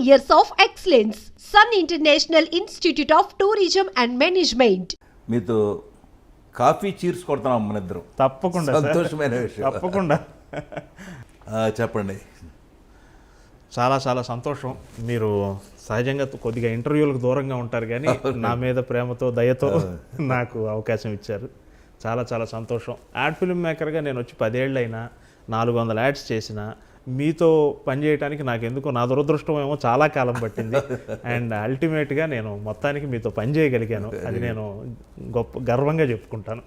years of excellence. Sun International Institute of Tourism and Management. మీతో coffee cheers కొడుతున్నాం మన ఇద్దరం. తప్పకుండా సార్. సంతోషమైన విషయం. తప్పకుండా. చెప్పండి. చాలా చాలా సంతోషం. మీరు సహజంగా కొద్దిగా ఇంటర్వ్యూలకు దూరంగా ఉంటారు కానీ నా మీద ప్రేమతో దయతో నాకు అవకాశం ఇచ్చారు. చాలా చాలా సంతోషం. యాడ్ ఫిల్మ్ మేకర్గా నేను వచ్చి 10 ఏళ్ళైనా 400 యాడ్స్ చేసిన మీతో పనిచేయడానికి నాకు ఎందుకో నా దురదృష్టం ఏమో చాలా కాలం పట్టింది. అండ్ అల్టిమేట్గా నేను మొత్తానికి మీతో పనిచేయగలిగాను. అది నేను గర్వంగా చెప్పుకుంటాను.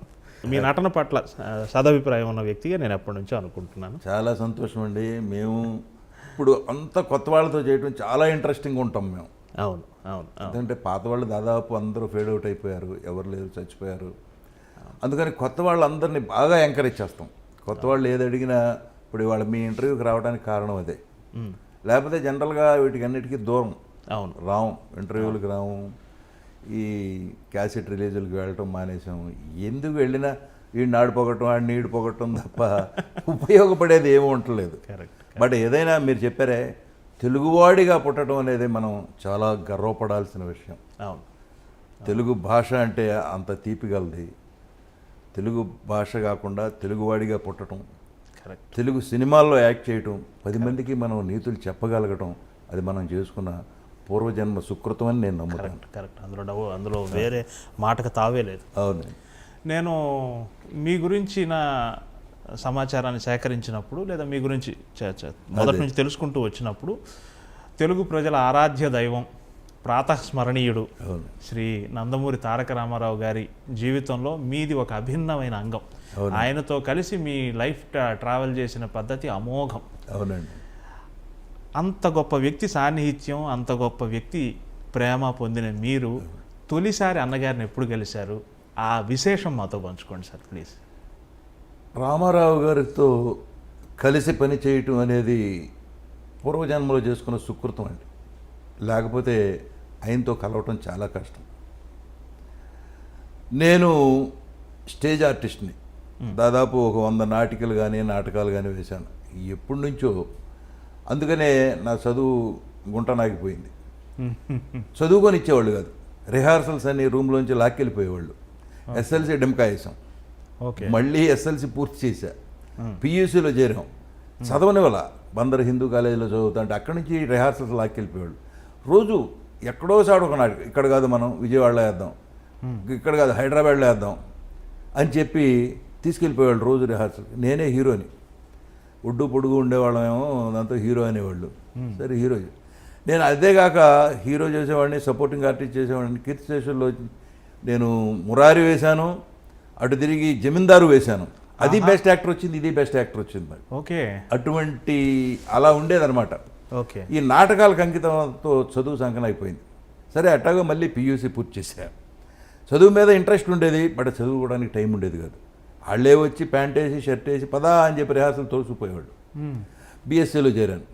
మీ నటన పట్ల సదభిప్రాయం ఉన్న వ్యక్తిగా నేను ఎప్పటి నుంచో అనుకుంటున్నాను. చాలా సంతోషం అండి. మేము ఇప్పుడు అంత కొత్త వాళ్ళతో చేయడం చాలా ఇంట్రెస్టింగ్గా ఉంటాం మేము. అవును అవును. ఎందుకంటే పాత వాళ్ళు దాదాపు అందరూ ఫేడ్ అవుట్ అయిపోయారు, ఎవరు లేరు, చచ్చిపోయారు. అందుకని కొత్త వాళ్ళందరినీ బాగా ఎంకరేజ్ చేస్తాం. కొత్త వాళ్ళు ఏది అడిగినా ఇప్పుడు ఇవాళ మీ ఇంటర్వ్యూకి రావడానికి కారణం అదే. లేకపోతే జనరల్గా వీటికి అన్నిటికీ దూరం. అవును, రాము, ఇంటర్వ్యూలకు రాము, ఈ క్యాసెట్ రిలీజులకు వెళ్ళటం మానేసాము. ఎందుకు వెళ్ళినా వీడిని ఆడిపోగటం వాడిని ఈడిపోగటం తప్ప ఉపయోగపడేది ఏమి ఉండలేదు. బట్ ఏదైనా మీరు చెప్పారే, తెలుగువాడిగా పుట్టడం అనేది మనం చాలా గర్వపడాల్సిన విషయం. అవును. తెలుగు భాష అంటే అంత తీపిగలది. తెలుగు భాష కాకుండా తెలుగువాడిగా పుట్టడం, తెలుగు సినిమాల్లో యాక్ట్ చేయటం, 10 మందికి మనం నీతులు చెప్పగలగటం, అది మనం చేసుకున్న పూర్వజన్మ సుకృతం అని నేను నమ్ముతాను. కరెక్ట్. అందులో వేరే మాటకు తావే లేదు. అవును. నేను మీ గురించి నా సమాచారాన్ని సేకరించినప్పుడు లేదా మీ గురించి మొదటి నుంచి తెలుసుకుంటూ వచ్చినప్పుడు తెలుగు ప్రజల ఆరాధ్య దైవం, ప్రాతస్మరణీయుడు శ్రీ నందమూరి తారక రామారావు గారి జీవితంలో మీది ఒక అభిన్నమైన అంగం. ఆయనతో కలిసి మీ లైఫ్ ట్రావెల్ చేసిన పద్ధతి అమోఘం. అవునండి. అంత గొప్ప వ్యక్తి సాన్నిహిత్యం, అంత గొప్ప వ్యక్తి ప్రేమ పొందిన మీరు తొలిసారి అన్నగారిని ఎప్పుడు కలిశారు? ఆ విశేషం మాతో పంచుకోండి సార్ ప్లీజ్. రామారావు గారితో కలిసి పని చేయటం అనేది పూర్వజన్మలో చేసుకున్న సుకృతం అండి. లేకపోతే ఆయనతో కలవటం చాలా కష్టం. నేను స్టేజ్ ఆర్టిస్ట్ని. దాదాపు ఒక 100 నాటికలు కానీ నాటకాలు కానీ వేశాను ఎప్పటి నుంచో. అందుకనే నా చదువు గుంటనాగిపోయింది. చదువుకొని ఇచ్చేవాళ్ళు కాదు. రిహార్సల్స్ అన్ని రూమ్లోంచి లాక్కెళ్ళిపోయేవాళ్ళు. ఎస్ఎల్సి డెంకా వేసాం, మళ్ళీ ఎస్ఎల్సి పూర్తి చేశా, పియూసీలో చేరాం. చదవని వల్ల బందర్ హిందూ కాలేజీలో చదువుతా అంటే అక్కడి నుంచి రిహార్సల్స్ లాక్కెళ్ళిపోయేవాళ్ళు. రోజు ఎక్కడో సాడు ఒక నాటకం, ఇక్కడ కాదు మనం విజయవాడలో వేద్దాం, ఇక్కడ కాదు హైదరాబాద్లో వేద్దాం అని చెప్పి తీసుకెళ్ళిపోయేవాళ్ళు రోజు రిహార్సల్. నేనే హీరోని. ఒడ్డు పొడుగు ఉండేవాళ్ళమేమో, దాంతో హీరో అనేవాళ్ళు. సరే హీరో. నేను అదేగాక హీరో చేసేవాడిని, సపోర్టింగ్ ఆర్టిస్ట్ చేసేవాడిని. కీర్తి స్టేషన్లో నేను మురారి వేశాను, అటు తిరిగి జమీందారు వేశాను. అది బెస్ట్ యాక్టర్ వచ్చింది, ఇది బెస్ట్ యాక్టర్ వచ్చింది మరి. ఓకే. అటువంటి అలా ఉండేదన్నమాట. ఓకే. ఈ నాటకాలకు అంకితంతో చదువు సంకన అయిపోయింది. సరే అట్టాగా మళ్ళీ పియూసీ పూర్తి చేశా. చదువు మీద ఇంట్రెస్ట్ ఉండేది, బట్ చదువుకోవడానికి టైం ఉండేది కాదు. వాళ్ళే వచ్చి ప్యాంట్ వేసి షర్ట్ వేసి పదా అని చెప్పి రిహార్సల్ తోసిపోయేవాడు. బీఎస్సీలో చేరాను.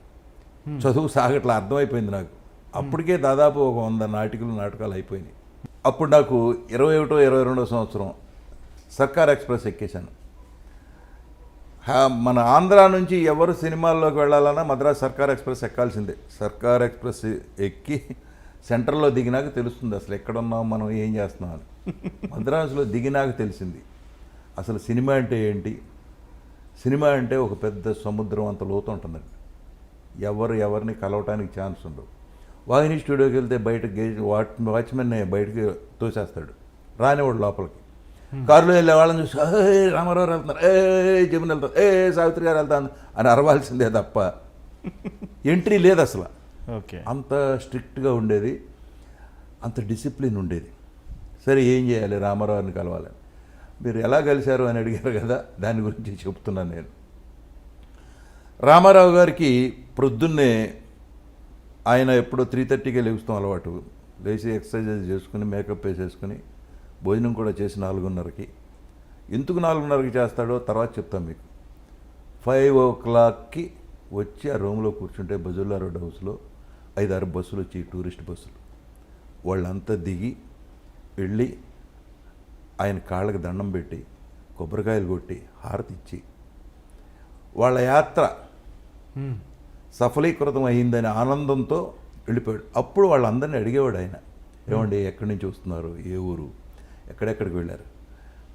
చదువు సాగట్లా అర్థమైపోయింది నాకు. అప్పటికే దాదాపు ఒక 100 నాటకాలు అయిపోయినాయి. అప్పుడు నాకు 21వ 22వ సంవత్సరం సర్కార్ ఎక్స్ప్రెస్ ఎక్కేశాను. మన ఆంధ్ర నుంచి ఎవరు సినిమాల్లోకి వెళ్ళాలన్నా మద్రాసు సర్కార్ ఎక్స్ప్రెస్ ఎక్కాల్సిందే. సర్కార్ ఎక్స్ప్రెస్ ఎక్కి సెంటర్లో దిగినాక తెలుస్తుంది అసలు ఎక్కడున్నాం, మనం ఏం చేస్తున్నాం అని. మద్రాసులో దిగినాక తెలిసింది అసలు సినిమా అంటే ఏంటి. సినిమా అంటే ఒక పెద్ద సముద్రం అంత లోతు ఉంటుందండి. ఎవరిని కలవటానికి ఛాన్స్ ఉండవు. వాహిని స్టూడియోకి వెళ్తే బయట వాచ్మెన్ బయటకి తోసేస్తాడు, రానివాడు లోపలికి. కారులో వెళ్ళే వాళ్ళని చూసి రామారావు వెళ్తున్నారు, జమిన్ వెళ్తారు, సావిత్రి గారు వెళ్తాను అని అరవాల్సిందే తప్ప ఎంట్రీ లేదు అసలు. ఓకే. అంత స్ట్రిక్ట్గా ఉండేది, అంత డిసిప్లిన్ ఉండేది. సరే ఏం చేయాలి, రామారావుని కలవాలని. మీరు ఎలా కలిశారు అని అడిగారు కదా, దాని గురించి చెప్తున్నాను నేను. రామారావు గారికి ప్రొద్దున్నే ఆయన ఎప్పుడో 3:30కే లేస్తాం అలవాటు. లేచి ఎక్సర్సైజ్ చేసుకుని మేకప్ వేసేసుకుని భోజనం కూడా చేసి 4:30కి. ఎందుకు 4:30కి చేస్తాడో తర్వాత చెప్తాను మీకు. 5 o'clockకి వచ్చి ఆ రూమ్లో కూర్చుంటే బజుల్లా రోడ్ హౌస్లో 5-6 బస్సులు వచ్చి టూరిస్ట్ బస్సులు. వాళ్ళంతా దిగి వెళ్ళి ఆయన కాళ్ళకి దండం పెట్టి కొబ్బరికాయలు కొట్టి హారతి ఇచ్చి వాళ్ళ యాత్ర సఫలీకృతం అయిందనే ఆనందంతో వెళ్ళిపోయాడు. అప్పుడు వాళ్ళందరినీ అడిగేవాడు ఆయన, ఏమండి ఎక్కడి నుంచి వస్తున్నారు, ఏ ఊరు, ఎక్కడెక్కడికి వెళ్ళారు.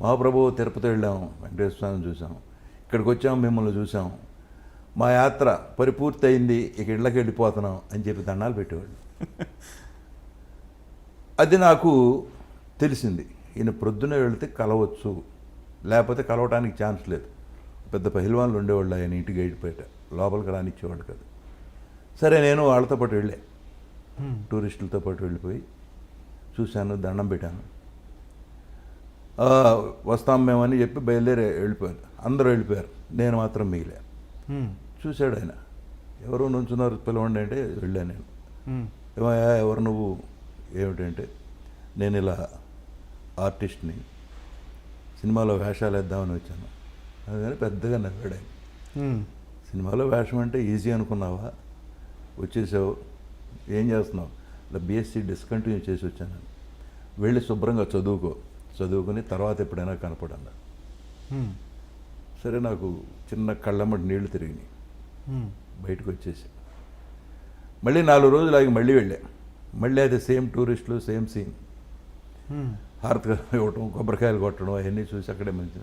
మహాప్రభు తిరుపతి వెళ్ళాము, వెంకటేశ్వర స్వామిని చూసాం, ఇక్కడికి వచ్చాము, మిమ్మల్ని చూసాం, మా యాత్ర పరిపూర్తి అయింది, ఇక ఇళ్ళకి వెళ్ళిపోతున్నాం అని చెప్పి దండాలు పెట్టేవాళ్ళు. అది నాకు తెలిసింది, ఈయన ప్రొద్దున వెళితే కలవచ్చు, లేకపోతే కలవటానికి ఛాన్స్ లేదు. పెద్ద పహిల్వాన్లు ఉండేవాళ్ళు ఆయన ఇంటికి గైడ్పేట, లోపలికి రానిచ్చేవాళ్ళు కాదు. సరే నేను వాళ్ళతో పాటు వెళ్ళా, టూరిస్టులతో పాటు వెళ్ళిపోయి చూశాను, దండం పెట్టాను. వస్తాం మేమని చెప్పి బయలుదేరి వెళ్ళిపోయారు. అందరూ వెళ్ళిపోయారు, నేను మాత్రం మిగిలే. చూశాడు ఆయన, ఎవరు నుంచున్నారు పిలవండి అంటే వెళ్ళాను నేను. ఏమయ్యా ఎవరు నువ్వు, ఏమిటంటే నేను ఇలా ఆర్టిస్ట్ని, సినిమాలో వేషాలు వేద్దామని వచ్చాను. అందుకని పెద్దగా నవ్వాడు ఆయన. సినిమాలో వేషం అంటే ఈజీ అనుకున్నావా, వచ్చేసావు, ఏం చేస్తున్నావు, ఇలా బీఎస్సీ డిస్కంటిన్యూ చేసి వచ్చాను, వెళ్ళి శుభ్రంగా చదువుకొని తర్వాత ఎప్పుడైనా కనపడన్నా. సరే నాకు చిన్న కళ్ళమ్మటి నీళ్లు తిరిగినాయి, బయటకు వచ్చేసి మళ్ళీ 4 రోజులు ఆగి మళ్ళీ వెళ్ళా. మళ్ళీ అది సేమ్ టూరిస్టులు, సేమ్ సీన్, హారతి ఇవ్వటం, కొబ్బరికాయలు కొట్టడం అవన్నీ చూసి అక్కడే మంచి.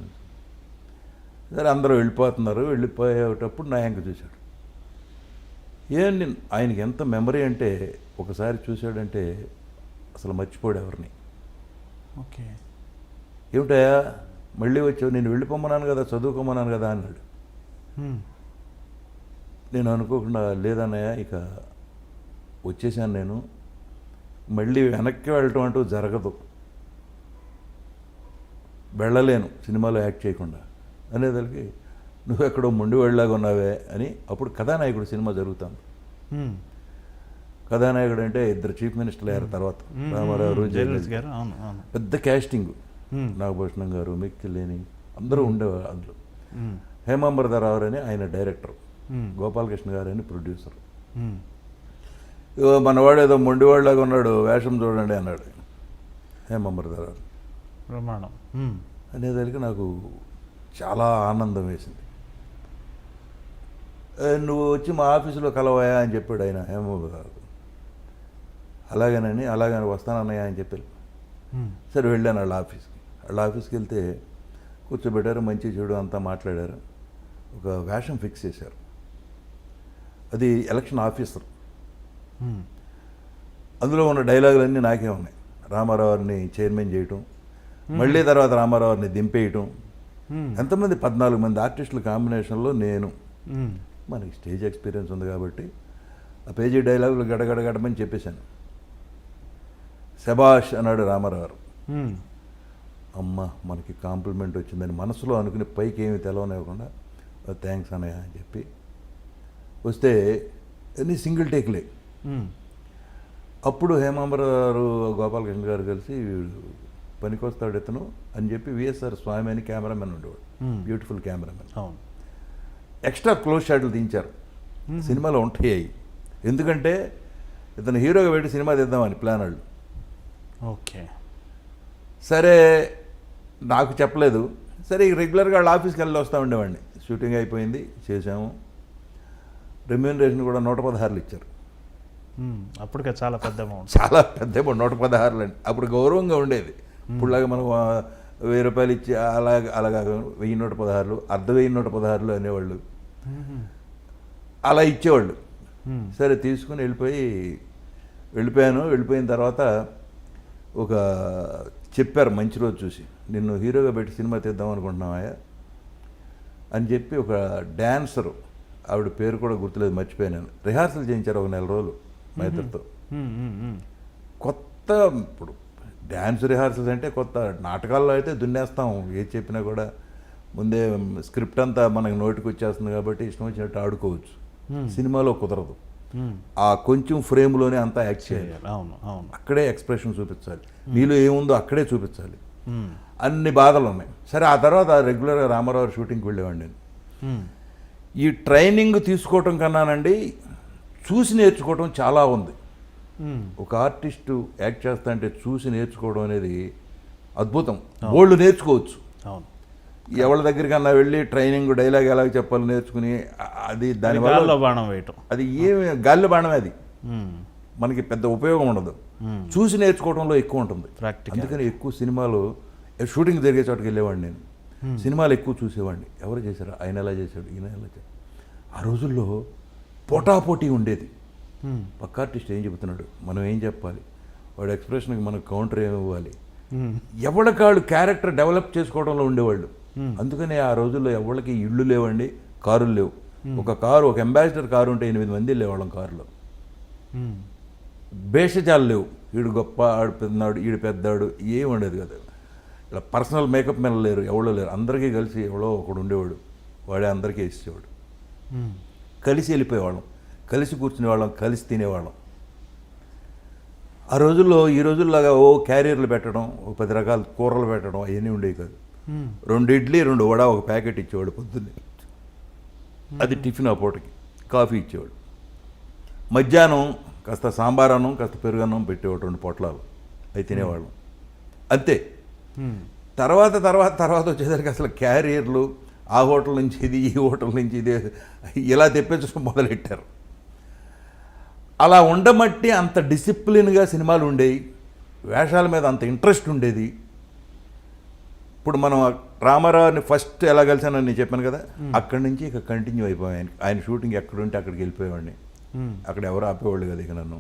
సరే అందరూ వెళ్ళిపోతున్నారు, వెళ్ళిపోయేటప్పుడు నా యాంక చూశాడు. ఆయనకి ఎంత మెమరీ అంటే ఒకసారి చూశాడంటే అసలు మర్చిపోడు ఎవరిని. ఓకే, ఏమిటయా మళ్ళీ వచ్చావు, నేను వెళ్ళిపోమన్నాను కదా, చదువుకోమన్నాను కదా అన్నాడు. నేను అనుకోకుండా లేదన్నయ్య ఇక వచ్చేసాను, నేను మళ్ళీ వెనక్కి వెళ్ళటం అంటూ జరగదు, వెళ్ళలేను సినిమాలో యాక్ట్ చేయకుండా అనేదానికి, నువ్వు ఎక్కడో మొండి వెళ్ళలాగా ఉన్నావే అని. అప్పుడు కథానాయకుడు సినిమా జరుగుతుంది. కథానాయకుడు అంటే 2 చీఫ్ మినిస్టర్లు అయ్యారు తర్వాత, రామారావు, జయలలిత గారు, పెద్ద క్యాస్టింగ్, నాగభూషణం గారు, మిక్కిలేని అందరూ ఉండేవారు అందులో. హేమాంబరధరరావు అని ఆయన డైరెక్టర్, గోపాలకృష్ణ గారు అని ప్రొడ్యూసర్. మనవాడు ఏదో మొండివాళ్ళలాగా ఉన్నాడు, వేషం చూడండి అన్నాడు హేమాంబరధరరావు. ప్రమాణం అనేదానికి నాకు చాలా ఆనందం వేసింది. నువ్వు వచ్చి మా ఆఫీసులో కలవాయా అని చెప్పాడు ఆయన హేమాంబరధరరావు. అలాగని వస్తానన్నయ్యా అని చెప్పారు. సరే వెళ్ళాను వాళ్ళ ఆఫీస్కి వెళ్తే కూర్చోబెట్టారు, మంచి చెడు అంతా మాట్లాడారు. ఒక వేషం ఫిక్స్ చేశారు, అది ఎలక్షన్ ఆఫీసర్. అందులో ఉన్న డైలాగులన్నీ నాకే ఉన్నాయి. రామారావుని చైర్మన్ చేయటం, మళ్ళీ తర్వాత రామారావుని దింపేయటం, ఎంతమంది 14 మంది ఆర్టిస్టుల కాంబినేషన్లో నేను. మనకి స్టేజ్ ఎక్స్పీరియన్స్ ఉంది కాబట్టి ఆ పేజీ డైలాగులు గడమని చెప్పేశాను. శబాష్ అన్నాడు రామారావు. అమ్మ మనకి కాంప్లిమెంట్ వచ్చిందని మనసులో అనుకుని పైకి ఏమి తెలవనివ్వకుండా థ్యాంక్స్ అన్నయ్య అని చెప్పి వస్తే అన్నీ సింగిల్ టేక్లే. అప్పుడు హేమాంబరరావు, గోపాలకృష్ణ గారు కలిసి పనికొస్తాడు ఇతను అని చెప్పి విఎస్ఆర్ స్వామి అని కెమెరామెన్ ఉండేవాడు, బ్యూటిఫుల్ కెమెరామెన్. ఎక్స్ట్రా క్లోజ్ షాట్లు తీయించారు, సినిమాలో ఉంటాయి. ఎందుకంటే ఇతను హీరోగా పెట్టి సినిమా తీద్దామని ప్లాన్ వాళ్ళు. ఓకే, సరే నాకు చెప్పలేదు. సరే రెగ్యులర్గా వాళ్ళ ఆఫీస్కి వెళ్ళి వస్తూ ఉండేవాడిని. షూటింగ్ అయిపోయింది, చేసాము. రెమ్యూనరేషన్ కూడా 116 ఇచ్చారు. అప్పటికే చాలా పెద్ద అమౌంట్, 116 అండి. అప్పుడు గౌరవంగా ఉండేది. ఇప్పుడులాగా మనం 1000 రూపాయలు ఇచ్చి అలాగా 1116, 1116 అనేవాళ్ళు, అలా ఇచ్చేవాళ్ళు. సరే తీసుకుని వెళ్ళిపోయిన తర్వాత ఒక చెప్పారు మంచి రోజు చూసి, నిన్ను హీరోగా పెట్టి సినిమా తీద్దాం అనుకుంటున్నావా అని చెప్పి ఒక డ్యాన్సరు, ఆవిడ పేరు కూడా గుర్తులేదు, మర్చిపోయాను. రిహార్సల్ చేయించారు ఒక 4 రోజులు మా ఇద్దరితో. కొత్త ఇప్పుడు డ్యాన్స్ రిహార్సల్స్ అంటే కొత్త. నాటకాల్లో అయితే దున్నేస్తాం, ఏది చెప్పినా కూడా ముందే స్క్రిప్ట్ అంతా మనకి నోటికి వచ్చేస్తుంది కాబట్టి ఇష్టం వచ్చినట్టు ఆడుకోవచ్చు. సినిమాలో కుదరదు. ఆ కొంచెం ఫ్రేమ్లోనే అంతా యాక్ట్ చేయాలి. అక్కడే ఎక్స్ప్రెషన్ చూపించాలి, నీలో ఏముందో అక్కడే చూపించాలి. అన్ని బాధలు ఉన్నాయి. సరే ఆ తర్వాత రెగ్యులర్గా రామారావు షూటింగ్కి వెళ్ళేవాడిని నేను. ఈ ట్రైనింగ్ తీసుకోవటం కన్నానండి చూసి నేర్చుకోవటం చాలా ఉంది. ఒక ఆర్టిస్టు యాక్ట్ చేస్తా అంటే చూసి నేర్చుకోవడం అనేది అద్భుతం. వాళ్ళు నేర్చుకోవచ్చు. ఎవరి దగ్గరికన్నా వెళ్ళి ట్రైనింగ్ డైలాగ్ ఎలా చెప్పాలి నేర్చుకుని అది దానివల్ల బాణం వేయటం, అది ఏమి గాలిలో బాణమే. అది మనకి పెద్ద ఉపయోగం ఉండదు. చూసి నేర్చుకోవడంలో ఎక్కువ ఉంటుంది. Practical. అందుకని ఎక్కువ సినిమాలు షూటింగ్ జరిగే చోటుకి వెళ్ళేవాడిని నేను. సినిమాలు ఎక్కువ చూసేవాడిని. ఎవరు చేశారు, ఆయన ఎలా చేశాడు, ఈయన ఎలా చేశాడు. ఆ రోజుల్లో పోటాపోటీ ఉండేది. పక్క ఆర్టిస్ట్ ఏం చెబుతున్నాడు, మనం ఏం చెప్పాలి, వాడు ఎక్స్ప్రెషన్కి మనకు కౌంటర్ ఏమి ఇవ్వాలి, ఎవరికాళ్ళు క్యారెక్టర్ డెవలప్ చేసుకోవడంలో ఉండేవాళ్ళు. అందుకని ఆ రోజుల్లో ఎవరికి ఇళ్ళు లేవండి, కారులు లేవు. ఒక అంబాసిడర్ కారు ఉంటే 8 మంది వెళ్ళేవాళ్ళం కారులో. భేషజాలు లేవు, వీడు గొప్ప, ఆడు పెద్దనాడు, ఈడు పెద్దాడు, ఏం ఉండేది కదా. ఇలా పర్సనల్ మేకప్ మీద లేరు, ఎవడో లేరు. అందరికీ కలిసి ఎవడో ఒకడు ఉండేవాడు, వాడే అందరికీ ఇచ్చేవాడు. కలిసి వెళ్ళిపోయేవాళ్ళం, కలిసి కూర్చునేవాళ్ళం, కలిసి తినేవాళ్ళం. ఆ రోజుల్లో ఈ రోజుల్లాగా క్యారియర్లు పెట్టడం, 10 రకాల కూరలు పెట్టడం అవన్నీ ఉండేవి కాదు. 2 ఇడ్లీ 2 వడ ఒక ప్యాకెట్ ఇచ్చేవాడు పొద్దున్నే. అది టిఫిన్ ఆ పూటకి. కాఫీ ఇచ్చేవాడు. మధ్యాహ్నం కాస్త సాంబార్ అన్నం, కాస్త పెరుగన్నం పెట్టేవాడు, 2 పొట్లాలు. అవి తినేవాళ్ళం అంతే. తర్వాత వచ్చేసరికి అసలు క్యారియర్లు, ఆ హోటల్ నుంచి ఇది, ఈ హోటల్ నుంచి ఇది, ఇలా తెప్పించడం మొదలెట్టారు. అలా ఉండమట్టి అంత డిసిప్లిన్గా సినిమాలు ఉండేవి, వేషాల మీద అంత ఇంట్రెస్ట్ ఉండేది. ఇప్పుడు మనం రామారావుని ఫస్ట్ ఎలా కలిసానని నేను చెప్పాను కదా, అక్కడి నుంచి ఇక కంటిన్యూ అయిపోయాను. ఆయన షూటింగ్ ఎక్కడుంటే అక్కడికి వెళ్ళిపోయేవాడిని. అక్కడ ఎవరు ఆపేవాళ్ళు కదా ఇక నన్ను.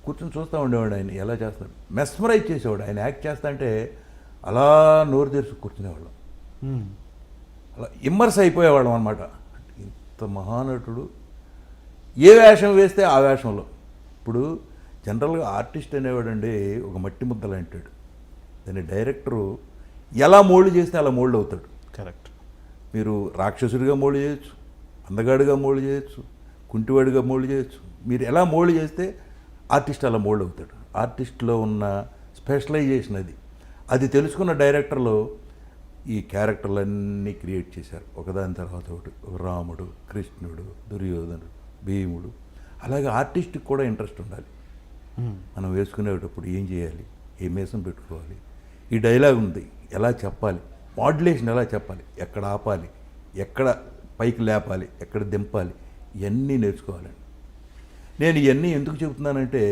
కూర్చొని చూస్తూ ఉండేవాడు ఆయన ఎలా చేస్తాడు. మెస్మరైజ్ చేసేవాడు. ఆయన యాక్ట్ చేస్తా అంటే అలా నోరు తెరిచి కూర్చునేవాళ్ళం, అలా ఇమ్మర్స్ అయిపోయేవాళ్ళం అనమాట. ఇంత మహానటుడు, ఏ వేషం వేస్తే ఆ వేషంలో. ఇప్పుడు జనరల్గా ఆర్టిస్ట్ అనేవాడండి ఒక మట్టి ముద్దలు అంటాడు. దాన్ని డైరెక్టరు ఎలా మోల్డ్ చేస్తే అలా మోల్డ్ అవుతాడు. కరెక్ట్. మీరు రాక్షసుడిగా మోల్డ్ చేయొచ్చు, అందగాడిగా మోల్డ్ చేయొచ్చు, కుంటివాడిగా మోల్డ్ చేయొచ్చు. మీరు ఎలా మోల్డ్ చేస్తే ఆర్టిస్ట్ అలా మోల్డ్ అవుతాడు. ఆర్టిస్ట్లో ఉన్న స్పెషలైజేషన్ అది తెలుసుకున్న డైరెక్టర్లు ఈ క్యారెక్టర్లన్నీ క్రియేట్ చేశారు, ఒకదాని తర్వాత ఒకటి. రాముడు, కృష్ణుడు, దుర్యోధనుడు, భీముడు. అలాగే ఆర్టిస్ట్కి కూడా ఇంట్రెస్ట్ ఉండాలి. మనం వేసుకునేటప్పుడు ఏం చేయాలి, ఏ మేసం పెట్టుకోవాలి, ఈ డైలాగ్ ఉంది ఎలా చెప్పాలి, మాడ్యులేషన్ ఎలా చెప్పాలి, ఎక్కడ ఆపాలి, ఎక్కడ పైకి లేపాలి, ఎక్కడ దింపాలి, ఇవన్నీ నేర్చుకోవాలండి. నేను ఇవన్నీ ఎందుకు చెబుతున్నానంటే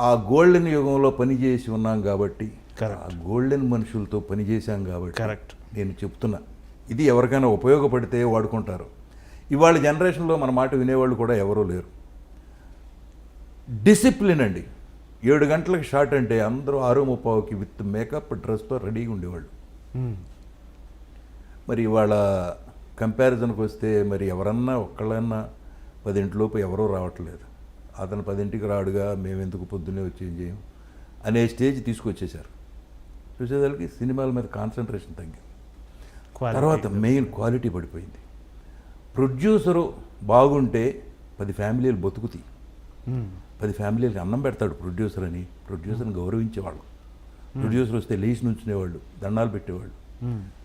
ఆ గోల్డెన్ యుగంలో పనిచేసి ఉన్నాం కాబట్టి, ఆ గోల్డెన్ మనుషులతో పనిచేశాం కాబట్టి కరెక్ట్ నేను చెప్తున్నా. ఇది ఎవరికైనా ఉపయోగపడితే వాడుకుంటారు. ఇవాళ జనరేషన్లో మన మాట వినేవాళ్ళు కూడా ఎవరూ లేరు. డిసిప్లిన్ అండి. 7 గంటలకు షాట్ అంటే అందరూ 6:30కి విత్ మేకప్ డ్రెస్తో రెడీగా ఉండేవాళ్ళు. మరి ఇవాళ కంపారిజన్కి వస్తే మరి ఎవరన్నా ఒక్కళ్ళన్నా 10 ఎవరూ రావట్లేదు. అతను 10కి రాడుగా, మేము ఎందుకు పొద్దున్నే వచ్చి ఏం చేయం అనే స్టేజ్ తీసుకొచ్చేసారు. చూసేదానికి సినిమాల మీద కాన్సన్ట్రేషన్ తగ్గింది. తర్వాత మెయిన్ క్వాలిటీ పడిపోయింది. ప్రొడ్యూసరు బాగుంటే 10 ఫ్యామిలీలు బతుకుతాయి. 10 ఫ్యామిలీలకి అన్నం పెడతాడు ప్రొడ్యూసర్ అని. ప్రొడ్యూసర్ని గౌరవించేవాళ్ళు. ప్రొడ్యూసర్ వస్తే లేచి నుంచునేవాళ్ళు, దండాలు పెట్టేవాళ్ళు.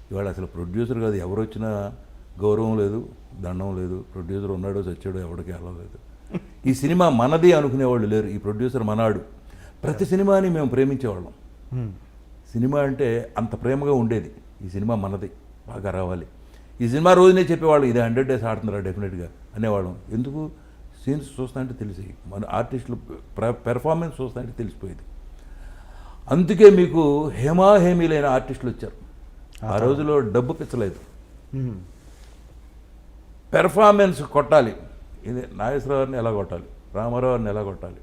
ఇవాళ అసలు ప్రొడ్యూసర్ కాదు, ఎవరు వచ్చినా గౌరవం లేదు, దండం లేదు. ప్రొడ్యూసర్ ఉన్నాడో చచ్చాడో ఎవరికి అలవలేదు. ఈ సినిమా మనది అనుకునేవాళ్ళు లేరు. ఈ ప్రొడ్యూసర్ మనాడు. ప్రతి సినిమాని మేము ప్రేమించేవాళ్ళం. సినిమా అంటే అంత ప్రేమగా ఉండేది. ఈ సినిమా మనది, బాగా రావాలి. ఈ సినిమా రోజునే చెప్పేవాళ్ళు ఇది 100 days ఆడుతున్నారా డెఫినెట్గా అనేవాళ్ళం. ఎందుకు, సీన్స్ చూస్తా అంటే తెలిసి, మన ఆర్టిస్టులు పెర్ఫార్మెన్స్ చూస్తా అంటే తెలిసిపోయేది. అందుకే మీకు హేమాహేమీలైన ఆర్టిస్టులు వచ్చారు. ఆ రోజులో డబ్బు పిచ్చలేదు, పెర్ఫార్మెన్స్ కొట్టాలి. ఇది నాగేశ్వరరావుని ఎలా కొట్టాలి, రామారావుని ఎలా కొట్టాలి,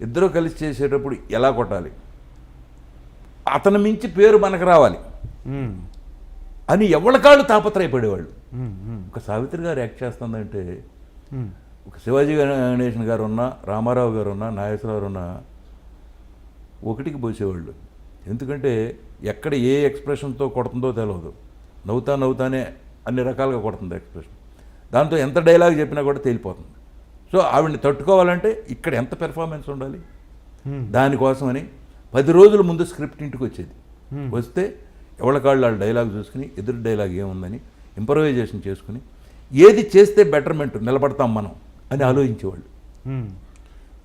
ఇద్దరు కలిసి చేసేటప్పుడు ఎలా కొట్టాలి, అతను మించి పేరు మనకు రావాలి అని ఎవరికాళ్ళు తాపత్రయపడేవాళ్ళు. ఒక సావిత్రి గారు యాక్ట్ చేస్తుందంటే, ఒక శివాజీ గణేశన్ గారు ఉన్నా, రామారావు గారు ఉన్నా, నాగేశ్వరరావు ఉన్నా ఒకటికి పోసేవాళ్ళు. ఎందుకంటే ఎక్కడ ఏ ఎక్స్ప్రెషన్తో కొడుతుందో తెలియదు. నవ్వుతానే అన్ని రకాలుగా కొడుతుంది ఎక్స్ప్రెషన్. దాంతో ఎంత డైలాగ్ చెప్పినా కూడా తేలిపోతుంది. సో ఆవిడని తట్టుకోవాలంటే ఇక్కడ ఎంత పెర్ఫార్మెన్స్ ఉండాలి. దానికోసమని 10 రోజుల ముందు స్క్రిప్ట్ ఇంటికి వచ్చేది. వస్తే ఎవరికాళ్ళు వాళ్ళు డైలాగ్ చూసుకుని, ఎదురు డైలాగ్ ఏముందని ఇంప్రవైజేషన్ చేసుకుని, ఏది చేస్తే బెటర్మెంట్ నిలబడతాం మనం అని ఆలోచించేవాళ్ళు.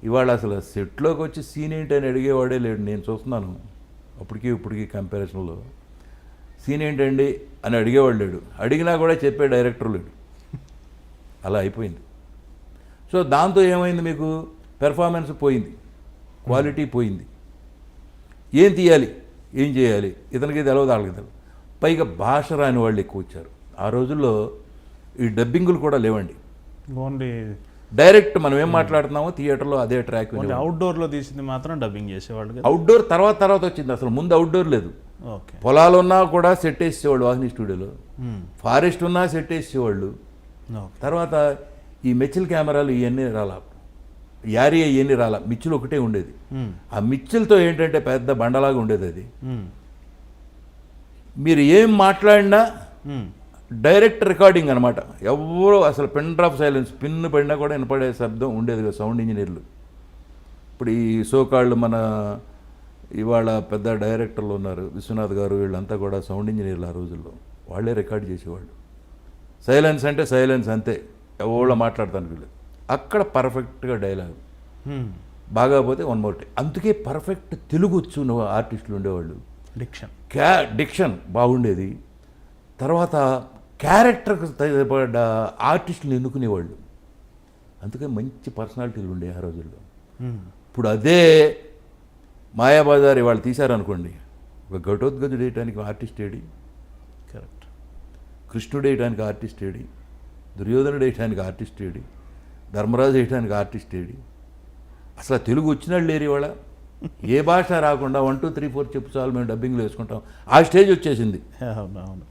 ఇవాళ అసలు సెట్లోకి వచ్చి సీన్ ఏంటి అని అడిగేవాడే లేడు. నేను చూస్తున్నాను ఇప్పటికీ కంపారిజన్లో సీన్ ఏంటండి అని అడిగేవాడు లేడు. అడిగినా కూడా చెప్పే డైరెక్టర్ లేడు. అలా అయిపోయింది. సో దాంతో ఏమైంది, మీకు పెర్ఫార్మెన్స్ పోయింది, క్వాలిటీ పోయింది. ఏం తీయాలి, ఏం చేయాలి, ఇతనికి తెలవదు, వాళ్ళకి తెలవదు. పైగా భాష రాని వాళ్ళు ఎక్కువ వచ్చారు. ఆ రోజుల్లో ఈ డబ్బింగులు కూడా లేవండి. ఓన్లీ డైరెక్ట్ మనం ఏం మాట్లాడుతున్నామో థియేటర్లో అదే ట్రాక్. అవుట్డోర్లో తీసింది మాత్రం డబ్బింగ్ చేసేవాళ్ళు కదా. అవుట్డోర్ తర్వాత వచ్చింది, అసలు ముందు అవుట్డోర్ లేదు. ఓకే. పొలాలు ఉన్నా కూడా సెట్ వేసేవాళ్ళు వాహిని స్టూడియోలో, ఫారెస్ట్ ఉన్నా సెట్ వేసేవాళ్ళు. ఓకే. తర్వాత ఈ మెచ్చిల్ కెమెరాలు ఇవన్నీ రాలా, యారీ ఇవన్నీ రాలా, మిచ్చిల్ ఒకటే ఉండేది. ఆ మిచ్చిల్తో ఏంటంటే పెద్ద బండలాగా ఉండేది అది. మీరు ఏం మాట్లాడినా డైరెక్ట్ రికార్డింగ్ అనమాట. ఎవరో అసలు పిన్ డ్రాప్ సైలెన్స్, పిన్ పడినా కూడా వినపడే శబ్దం ఉండేది కదా సౌండ్ ఇంజనీర్లు. ఇప్పుడు ఈ సోకాళ్ళు మన ఇవాళ పెద్ద డైరెక్టర్లు ఉన్నారు, విశ్వనాథ్ గారు, వీళ్ళంతా కూడా సౌండ్ ఇంజనీర్లు. ఆ రోజుల్లో వాళ్ళే రికార్డ్ చేసేవాళ్ళు. సైలెన్స్ అంటే సైలెన్స్ అంతే, ఎవరో మాట్లాడతాను వీళ్ళు. అక్కడ పర్ఫెక్ట్గా డైలాగ్ బాగా పోతే వన్ మోర్ టైం. అందుకే పర్ఫెక్ట్ తెలుగు వచ్చు ఆర్టిస్టులు ఉండేవాళ్ళు. డిక్షన్ బాగుండేది. తర్వాత క్యారెక్టర్కి తగ్గ ఆర్టిస్టులు ఎన్నుకునేవాళ్ళు. అందుకే మంచి పర్సనాలిటీలు ఉండే ఆ రోజుల్లో. ఇప్పుడు అదే మాయాబజార్ ఇవాళ తీశారనుకోండి, ఒక ఘటోద్గజుడు వేయటానికి ఆర్టిస్ట్ ఏడి, కరెక్ట్, కృష్ణుడు వేయటానికి ఆర్టిస్ట్ ఏడి, దుర్యోధనుడు వేయటానికి ఆర్టిస్ట్ ఏడి, ధర్మరాజు వేయటానికి ఆర్టిస్ట్ ఏడి. అసలు తెలుగు వచ్చినాళ్ళు లేరు ఇవాళ. ఏ భాష రాకుండా 1 2 3 4 చెప్పు చాలు మేము డబ్బింగ్లో వేసుకుంటాం, ఆ స్టేజ్ వచ్చేసింది. అవును.